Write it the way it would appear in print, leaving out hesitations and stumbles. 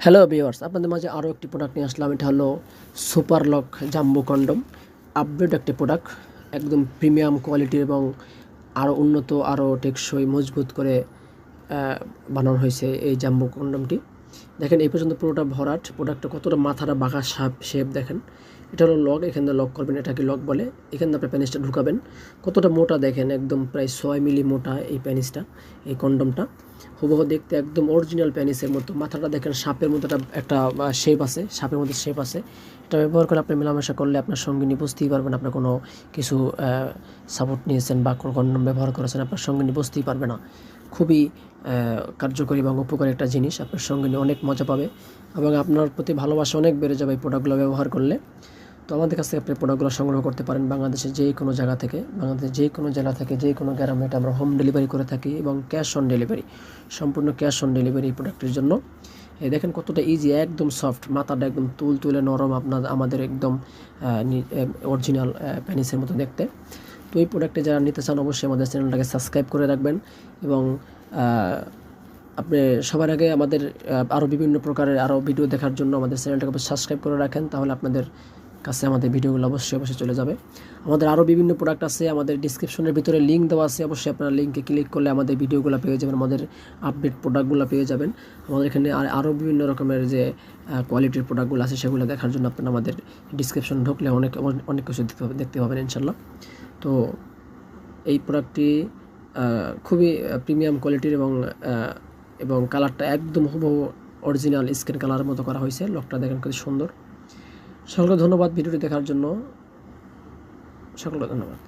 Hello viewers, আপনাদের মাঝে আরও একটি প্রোডাক্ট নিয়ে আসলাম। এটা হলো super lock jumbo condom. Update একটি প্রোডাক্ট, একদম প্রিমিয়াম কোয়ালিটির এবং আরও উন্নত, আরও টেকসই, মজবুত করে বানানো হয়েছে এই জাম্বো কন্ডমটি। দেখেন এই পর্যন্ত পুরোটা ভরাট। প্রোডাক্টটা কতটা মাথাটা বাঁকা শেপ দেখেন। এটা হলো লক, এখানে লক করবেন, এটাকে লক বলে। এখানে আপনি প্যানিসটা ঢুকাবেন, কতটা মোটা দেখেন, একদম প্রায় 6 মিলি মোটা এই প্যানিসটা, এই কন্ডমটা। হুবহু দেখতে একদম অরিজিনাল প্যানিসের মতো। মাথাটা দেখেন সাপের মতো একটা শেপ আছে, সাপের মতো শেপ আছে। এটা ব্যবহার করে আপনি মেলামেশা করলে আপনার সঙ্গিনী বুঝতেই পারবেন আপনার কোনো কিছু সাপোর্ট নিয়েছেন বা কোনো কন্ডম ব্যবহার করেছেন, আপনার সঙ্গিনী বুঝতেই পারবে না। খুবই কার্যকরী এবং উপকারী একটা জিনিস। আপনার সঙ্গিনী অনেক মজা পাবে এবং আপনার প্রতি ভালোবাসা অনেক বেড়ে যাবে এই প্রোডাক্টগুলো ব্যবহার করলে। তো আমাদের কাছ থেকে আপনি প্রোডাক্টগুলো সংগ্রহ করতে পারেন বাংলাদেশের যে কোনো জায়গা থেকে, বাংলাদেশের যে কোনো জেলা থেকে, যে কোনো গ্রামে। এটা আমরা হোম ডেলিভারি করে থাকি এবং ক্যাশ অন ডেলিভারি, সম্পূর্ণ ক্যাশ অন ডেলিভারি এই প্রোডাক্টের জন্য। এই দেখেন কতটা ইজি, একদম সফট, মাথাটা একদম তুলে নরম, আমাদের একদম অরিজিনাল প্যানিসের মতো দেখতে। তো এই প্রোডাক্টে যারা নিতে চান অবশ্যই আমাদের চ্যানেলটাকে সাবস্ক্রাইব করে রাখবেন এবং আপনি সবার আগে আমাদের আরও বিভিন্ন প্রকারের আরও ভিডিও দেখার জন্য আমাদের চ্যানেলটাকে সাবস্ক্রাইব করে রাখেন, তাহলে আপনাদের কাছে আমাদের ভিডিওগুলো অবশ্যই চলে যাবে। আমাদের আরও বিভিন্ন প্রোডাক্ট আছে, আমাদের ডিসক্রিপশনের ভিতরে লিঙ্ক দেওয়া আছে, অবশ্যই আপনারা লিঙ্কে ক্লিক করলে আমাদের ভিডিওগুলো পেয়ে যাবেন, আমাদের আপডেট প্রোডাক্টগুলো পেয়ে যাবেন। আমাদের এখানে আরও বিভিন্ন রকমের যে কোয়ালিটির প্রোডাক্টগুলো আছে সেগুলো দেখার জন্য আপনারা আমাদের ডিসক্রিপশন ঢুকলে অনেক কিছু দেখতে পাবেন ইনশাল্লাহ। তো এই প্রোডাক্টটি খুবই প্রিমিয়াম কোয়ালিটির এবং কালারটা একদম হুবহু অরিজিনাল স্কিন কালারের মতো করা হয়েছে। লকটা দেখেন খুব সুন্দর। সকলকে ধন্যবাদ ভিডিওটি দেখার জন্য, সকলকে ধন্যবাদ।